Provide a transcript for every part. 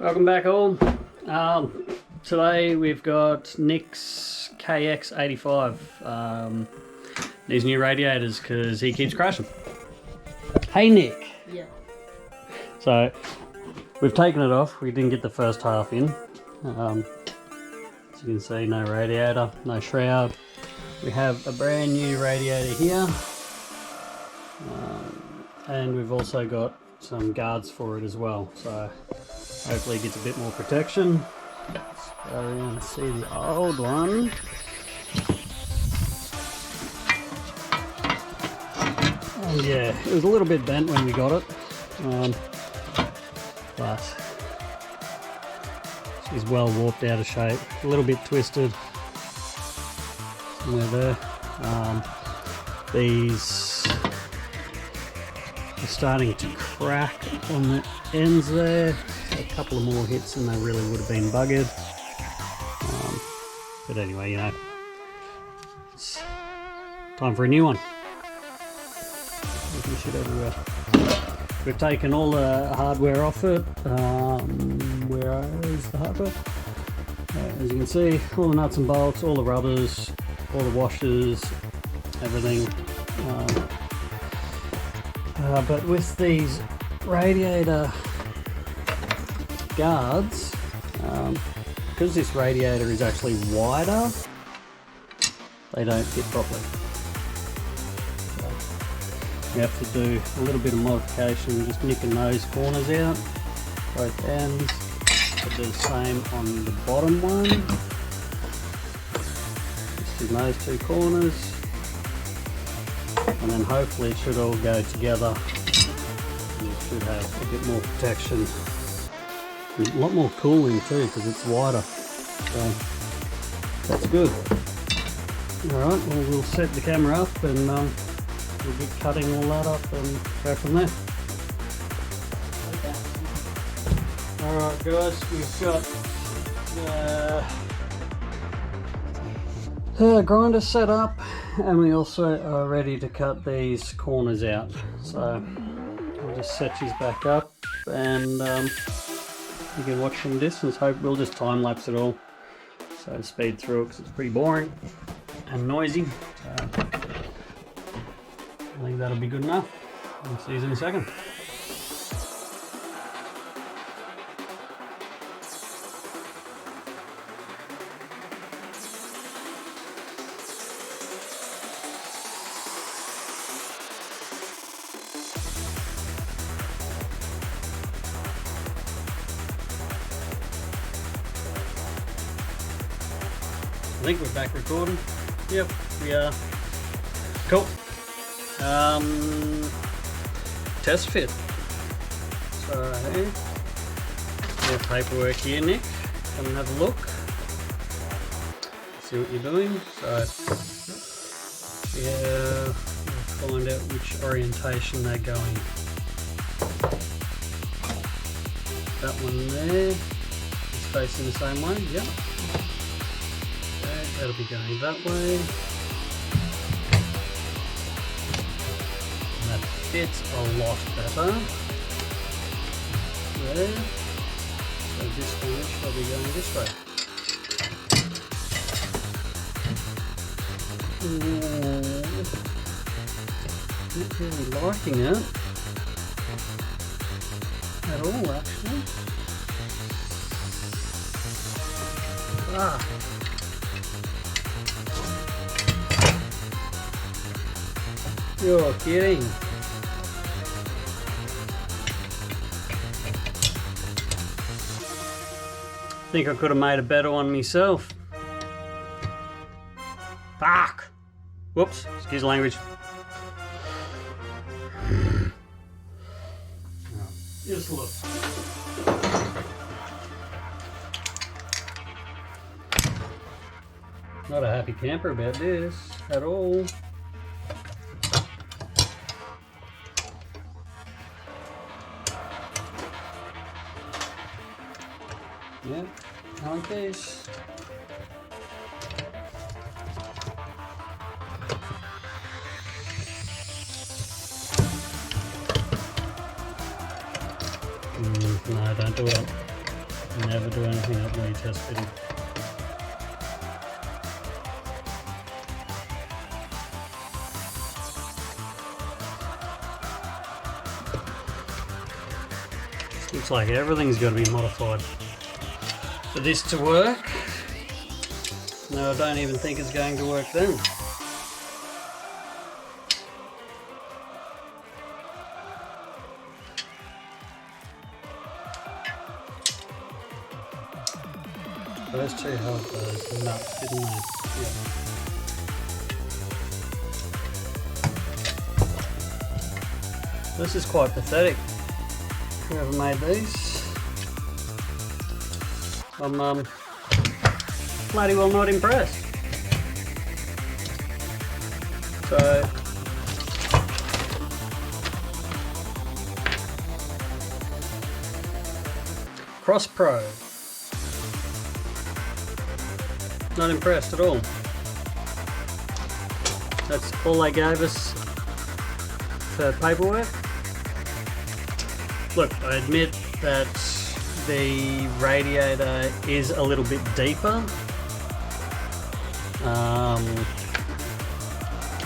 Welcome back all. Today we've got Nick's kx-rad, these new radiators because he keeps crashing. Hey Nick. Yeah. So we've taken it off, we didn't get the first half in. As you can see, no radiator, no shroud. We have a brand new radiator here, and we've also got some guards for it as well, so hopefully it gets a bit more protection. So we're going to see the old one. And yeah, it was a little bit bent when we got it, but she's well warped out of shape, a little bit twisted somewhere there. These are starting to crack on the ends there. A couple of more hits and they really would have been buggered. But anyway, you know, it's time for a new one. Shit everywhere. We've taken all the hardware off it. Where is the hardware? As you can see, all the nuts and bolts, all the rubbers, all the washers, everything. But with these radiator guards, because this radiator is actually wider, they don't fit properly. So we have to do a little bit of modification, just nicking those corners out, both ends. We'll do the same on the bottom one. Just in those two corners. And then hopefully it should all go together. And it should have a bit more protection. A lot more cooling too because it's wider. So that's good. Alright, well we'll set the camera up and we'll be cutting all that up and go from there. Alright guys, we've got grinder set up and we also are ready to cut these corners out. So we'll just set these back up and you can watch from a distance. Hope we'll just time lapse it all. So speed through it because it's pretty boring and noisy. So I think that'll be good enough. I'll see you in a second. I think we're back recording. Yep, we are. Cool. Test fit. So, we have paperwork here, Nick. Come and have a look. See what you're doing. So, yeah, we'll find out which orientation they're going. That one there is facing the same way. Yep. That'll be going that way. And that fits a lot better. There. So this one shall be going this way. Not really liking it at all, actually. You're kidding. Think I could have made a better one myself. Fuck! Whoops, excuse the language. Just look. Not a happy camper about this at all. Yeah, like this. No, don't do it. Never do anything up when you test fitting. Looks like everything's got to be modified for this to work. No, I don't even think it's going to work then. Those two held those nuts, didn't they? Yeah. This is quite pathetic. Whoever made these, I'm bloody well not impressed. So Cross Pro, not impressed at all. That's all they gave us for paperwork. Look, I admit that the radiator is a little bit deeper,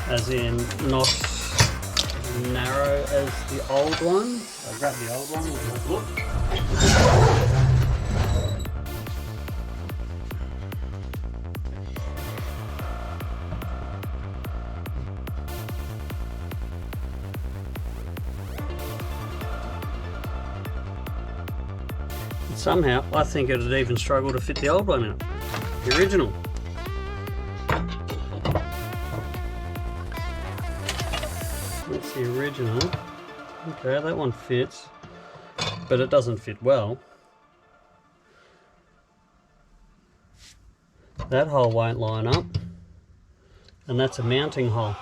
as in not narrow as the old one. I'll grab the old one and have a look. Somehow, I think it would even struggle to fit the old one out, the original. That's the original. Okay, that one fits, but it doesn't fit well. That hole won't line up, and that's a mounting hole.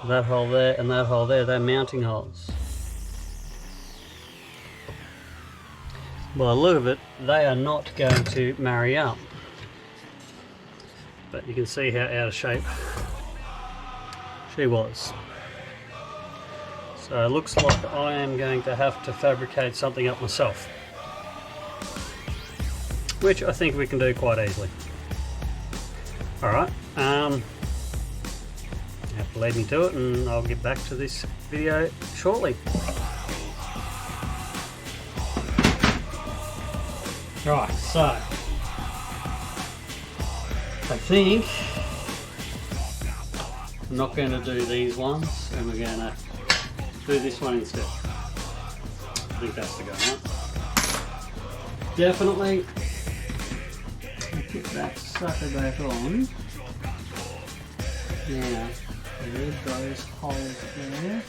That hole there and that hole there, they're mounting holes. By the look of it, they are not going to marry up. But you can see how out of shape she was. So it looks like I am going to have to fabricate something up myself, which I think we can do quite easily. Alright, you have to lead me to it, and I'll get back to this video shortly. Right, so I think I'm not going to do these ones, and we're going to do this one instead. I think that's the go, right? Definitely put that sucker back on. Now, there those holes there.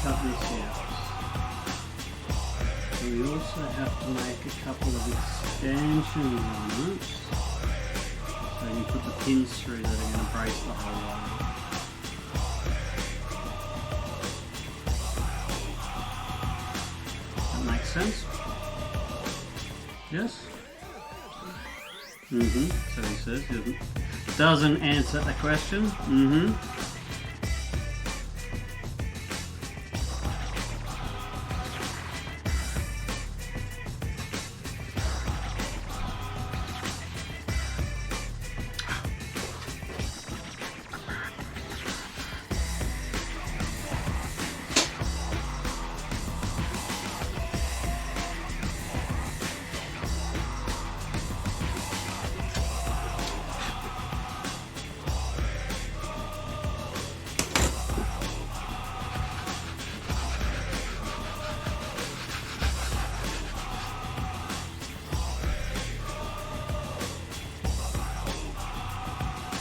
Cut this out. So we also have to make a couple of expansions on it, so you put the pins through that are going to brace the whole way. That makes sense? Yes? So he says, doesn't answer a question.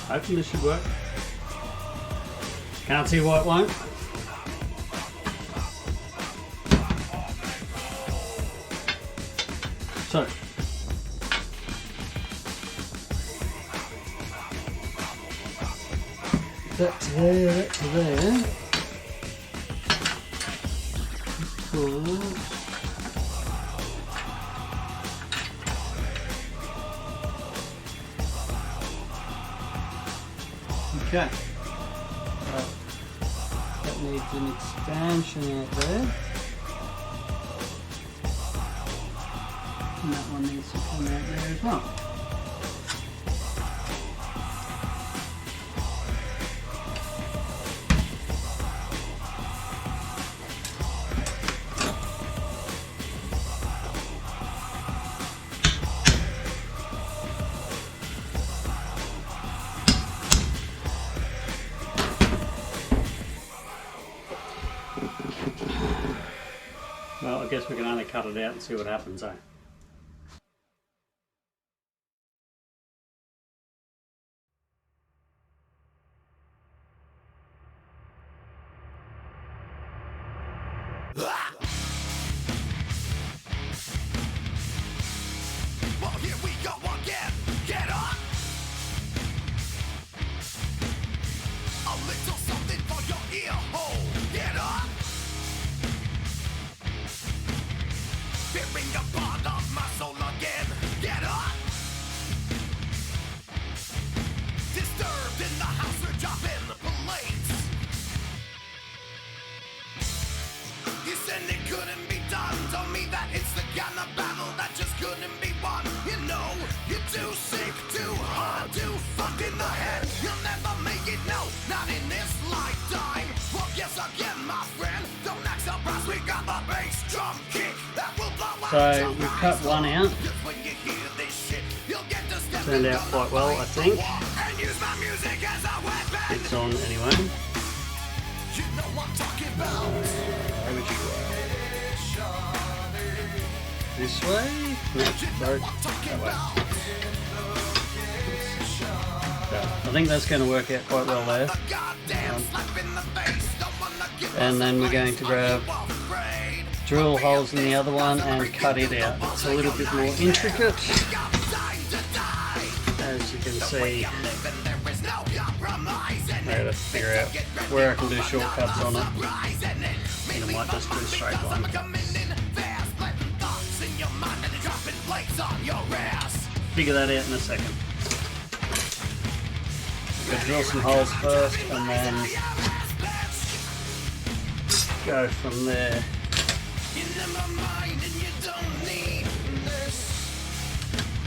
Hoping this should work. Can't see why it won't. So, that to there, that to there. Put Okay. That needs an expansion out there. And that one needs to come out there as well. Well, I guess we can only cut it out and see what happens, eh? Well, here we go again. Get on. A little something for your ear hole. Get on. Fearing a part of my soul again. Get on. Disturbed in the house, we're dropping plates. You said it couldn't be done. Told me that it's the kind of battle that just couldn't be won. You know, you're too sick, too hard, too fucked in the head. You'll never make it, no, not in this lifetime. Well, guess again, my friend, don't act surprised. We got the bass drum kick that will blow out. So we cut one out. Just when you hear this shit, you'll get to step Turned out quite well, I think. and use my music as a weapon. It's on anyway. You know what I'm talking about. This way? No, sorry. That way. I think that's going to work out quite well there. And then we're going to grab drill holes in the other one and cut it out. It's a little bit more intricate. As you can see, I gotta figure out where I can do shortcuts on it. And I might just do a straight one. Figure that out in a second. Gotta drill some holes first and then go from there.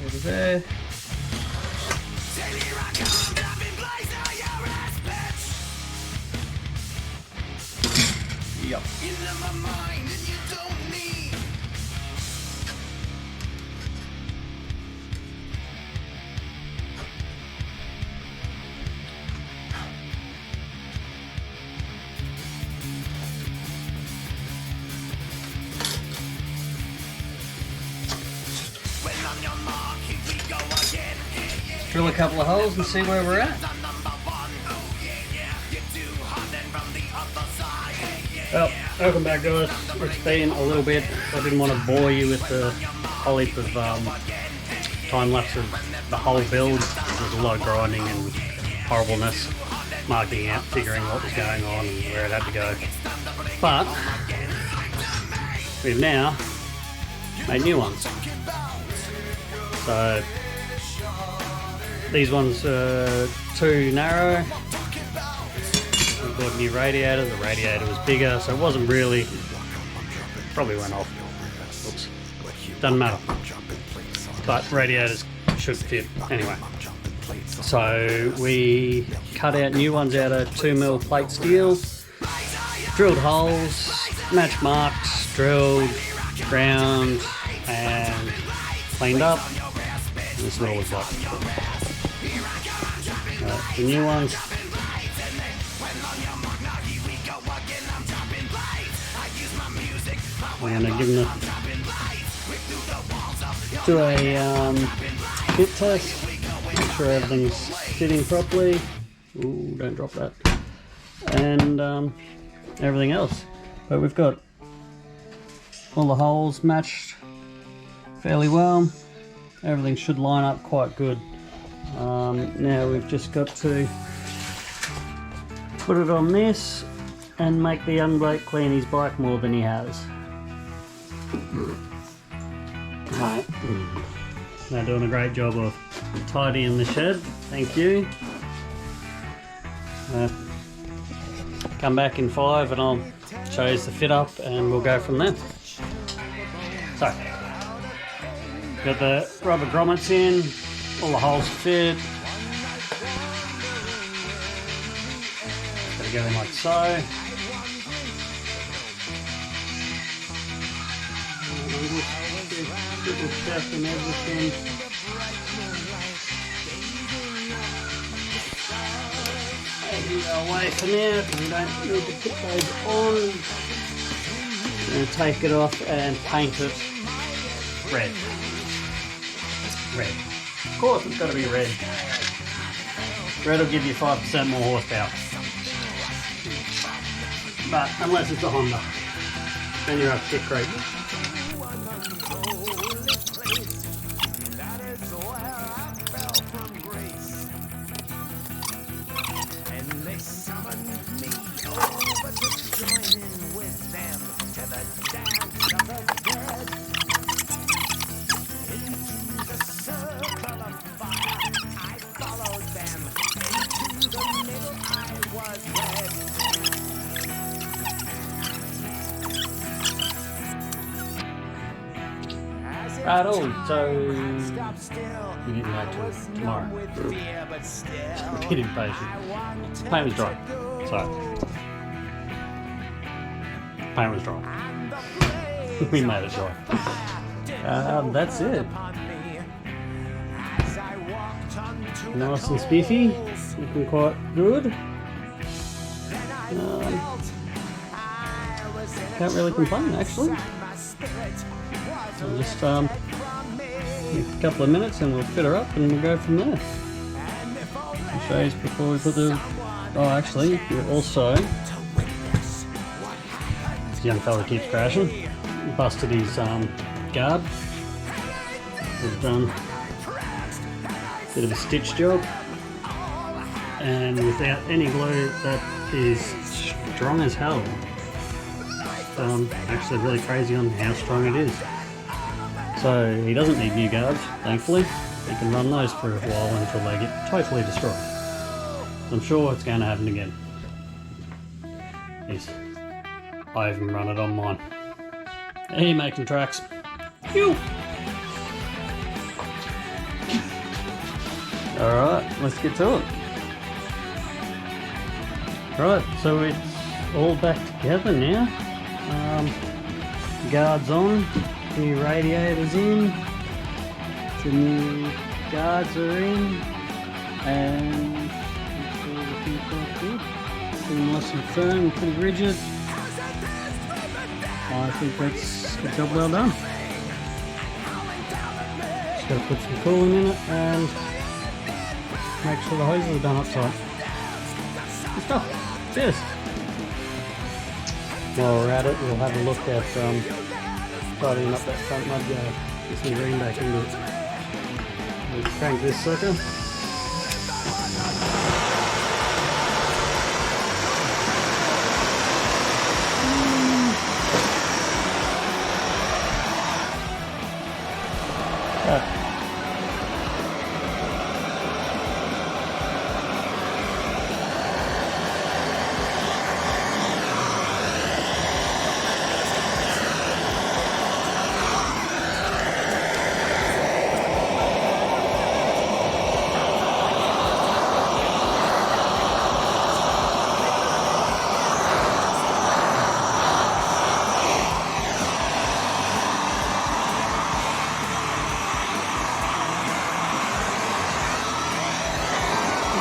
Over there. Yep. Drill a couple of holes and see where we're at. Well, welcome back guys. It's been a little bit. I didn't want to bore you with the whole heap of time lapse of the whole build. There's a lot of grinding and horribleness, marking out, figuring what was going on and where it had to go. But we've now made new ones. So these ones are too narrow. We bought a new radiator. The radiator was bigger, so it wasn't really. Probably went off. Oops. Doesn't matter. But radiators should fit anyway. So we cut out new ones out of 2mm plate steel, drilled holes, matched marks, drilled, ground, and cleaned up. And this is what it looks like. The new ones. I'm going to give them do a fit test, make sure everything's fitting properly. Ooh, don't drop that. And everything else. But we've got all the holes matched fairly well. Everything should line up quite good. Now we've just got to put it on this and make the young bloke clean his bike more than he has. Right. They're doing a great job of tidying the shed, thank you. Come back in 5 and I'll show you the fit up and we'll go from there. So, got the rubber grommets in, all the holes fit. Gotta go in like so. Little shaft and everything. Away for now because we don't need to put those on. I'm going to take it off and paint it red. Red. Of course it's got to be red. Red will give you 5% more horsepower. But unless it's a Honda, then you're up shit creek. Right, so you didn't wait till tomorrow. Bit impatient. Paint was dry. Sorry. Paint was dry. We made it dry. That's it. Nice and spiffy. Looking quite good. Can't really complain actually. So just a couple of minutes and we'll fit her up and we'll go from there. I'll show you before we put the... Oh, actually, we're also... This young fella keeps crashing. He busted his guard. We've done a bit of a stitch job. And without any glue, that is strong as hell. Actually really crazy on how strong it is. So he doesn't need new guards, thankfully. He can run those for a while until they get totally destroyed. I'm sure it's going to happen again. I even run it on mine. He making tracks. Phew! Alright, let's get to it. Right, so it's all back together now. Guards on. New radiators in, the new guards are in, and it's all looking quite good. Pretty nice and firm, pretty rigid. I think that's a job well done. Just got to put some coolant in it and make sure the hoses are done upside. Good stuff. Cheers. While we're at it, we'll have a look at tidying up that front mud guard. Get some green back into it. We'll crank this sucker.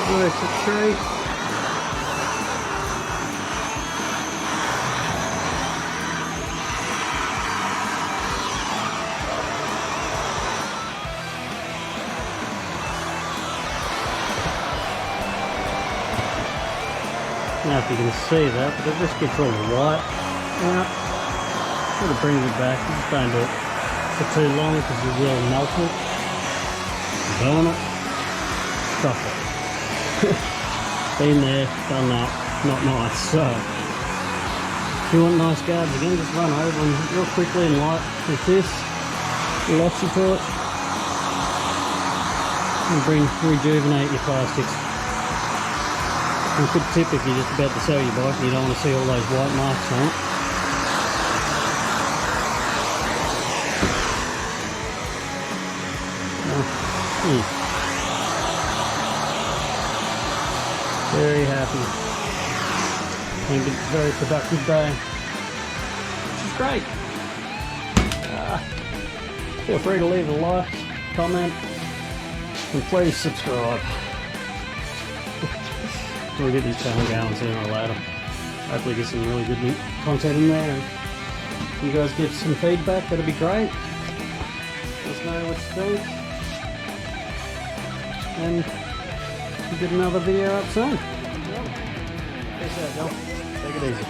Works a treat. Now if you can see that, but it just gets all the white out. Sort of brings it back. Just don't do it for too long because you will melt it, burn it, stuff it. Been there, done that, not nice. So if you want nice guards again, just run over them real quickly and light with this, epoxy to it, and rejuvenate your plastics. a good tip if you're just about to sell your bike and you don't want to see all those white marks on it. Very happy. I think it's a very productive day. Which is great. Feel free to leave a like, comment, and please subscribe. We'll get this channel going sooner or later. Hopefully get some really good content in there. And if you guys give some feedback, that'd be great. Let us know what you think. And we'll get another video up soon. Peace out, y'all. Take it easy.